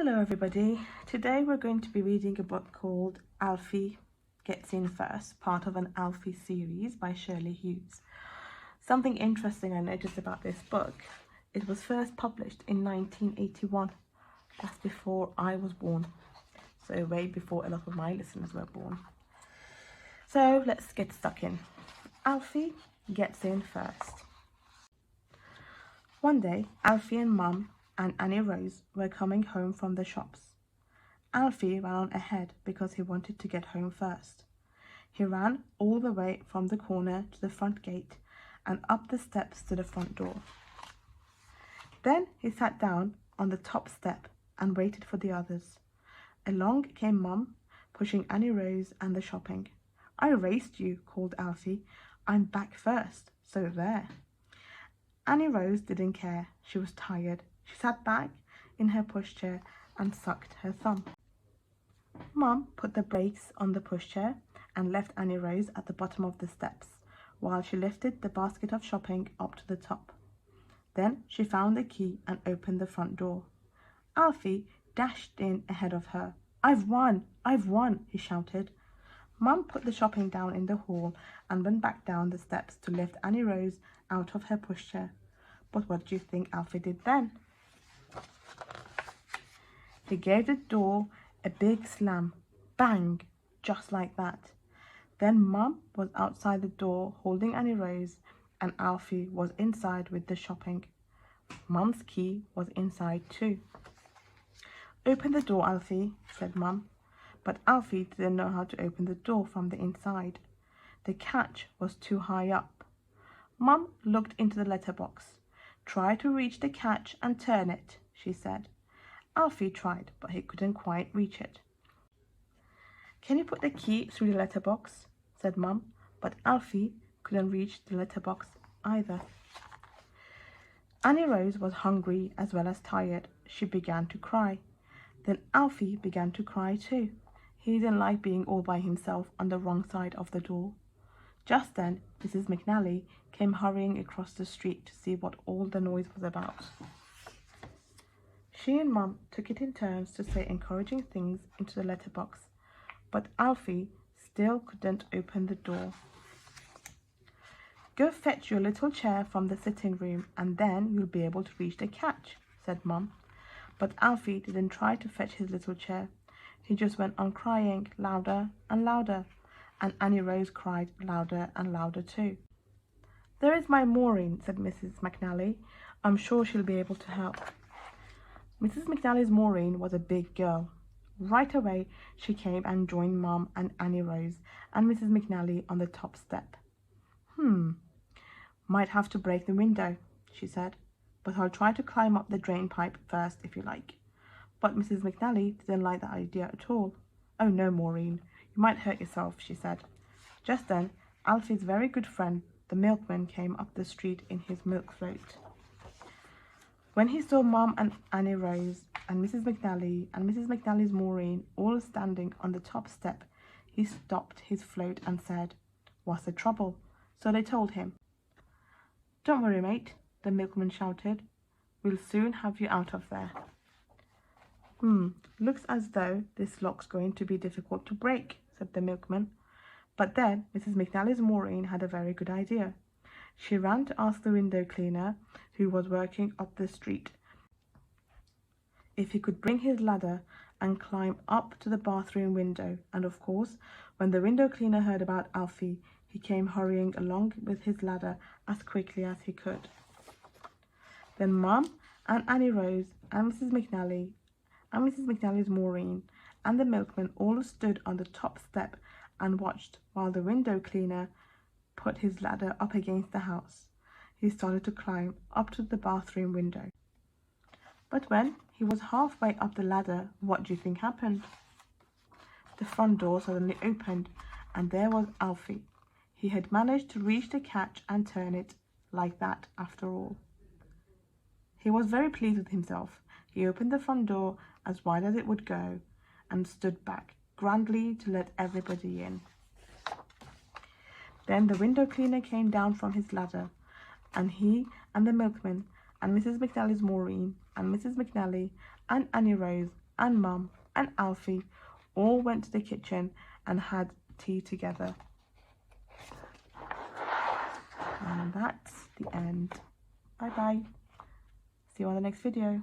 Hello everybody, today we're going to be reading a book called Alfie Gets In First, part of an Alfie series by Shirley Hughes. Something interesting I noticed about this book, it was first published in 1981, that's before I was born, so way before a lot of my listeners were born. So let's get stuck in. Alfie Gets In First. One day, Alfie and Mum and Annie Rose were coming home from the shops. Alfie ran on ahead because he wanted to get home first. He ran all the way from the corner to the front gate and up the steps to the front door. Then he sat down on the top step and waited for the others. Along came Mum, pushing Annie Rose and the shopping. "I raced you," called Alfie. "I'm back first, so there." Annie Rose didn't care. She was tired. She sat back in her pushchair and sucked her thumb. Mum put the brakes on the pushchair and left Annie Rose at the bottom of the steps while she lifted the basket of shopping up to the top. Then she found the key and opened the front door. Alfie dashed in ahead of her. "I've won! I've won!" he shouted. Mum put the shopping down in the hall and went back down the steps to lift Annie Rose out of her pushchair. But what do you think Alfie did then? He gave the door a big slam. Bang! Just like that. Then Mum was outside the door holding Annie Rose and Alfie was inside with the shopping. Mum's key was inside too. "Open the door, Alfie," said Mum. But Alfie didn't know how to open the door from the inside. The catch was too high up. Mum looked into the letterbox. "Try to reach the catch and turn it," she said. Alfie tried, but he couldn't quite reach it. "Can you put the key through the letterbox?" said Mum, but Alfie couldn't reach the letterbox either. Annie Rose was hungry as well as tired. She began to cry. Then Alfie began to cry too. He didn't like being all by himself on the wrong side of the door. Just then, Mrs. McNally came hurrying across the street to see what all the noise was about. She and Mum took it in turns to say encouraging things into the letterbox, but Alfie still couldn't open the door. "Go fetch your little chair from the sitting room and then you'll be able to reach the catch," said Mum. But Alfie didn't try to fetch his little chair. He just went on crying louder and louder, and Annie Rose cried louder and louder too. "There is my Maureen," said Mrs. McNally. "I'm sure she'll be able to help." Mrs. McNally's Maureen was a big girl. Right away she came and joined Mum and Annie Rose and Mrs. McNally on the top step. "Might have to break the window," she said, "but I'll try to climb up the drain pipe first if you like." But Mrs. McNally didn't like that idea at all. "Oh no, Maureen, you might hurt yourself," she said. Just then, Alfie's very good friend, the milkman, came up the street in his milk float. When he saw Mum and Annie Rose and Mrs. McNally's Maureen all standing on the top step, he stopped his float and said, "What's the trouble?" So they told him. "Don't worry, mate," the milkman shouted. "We'll soon have you out of there." Looks as though this lock's going to be difficult to break," said the milkman. But then Mrs. McNally's Maureen had a very good idea. She ran to ask the window cleaner, who was working up the street, if he could bring his ladder and climb up to the bathroom window. And of course, when the window cleaner heard about Alfie, he came hurrying along with his ladder as quickly as he could. Then Mum and Annie Rose and Mrs. McNally's Maureen and the milkman all stood on the top step and watched while the window cleaner put his ladder up against the house. He started to climb up to the bathroom window. But when he was halfway up the ladder, what do you think happened? The front door suddenly opened and there was Alfie. He had managed to reach the catch and turn it like that after all. He was very pleased with himself. He opened the front door as wide as it would go and stood back grandly to let everybody in. Then the window cleaner came down from his ladder, and he and the milkman and Mrs. McNally's Maureen and Mrs. McNally and Annie Rose and Mum and Alfie all went to the kitchen and had tea together. And that's the end. Bye bye. See you on the next video.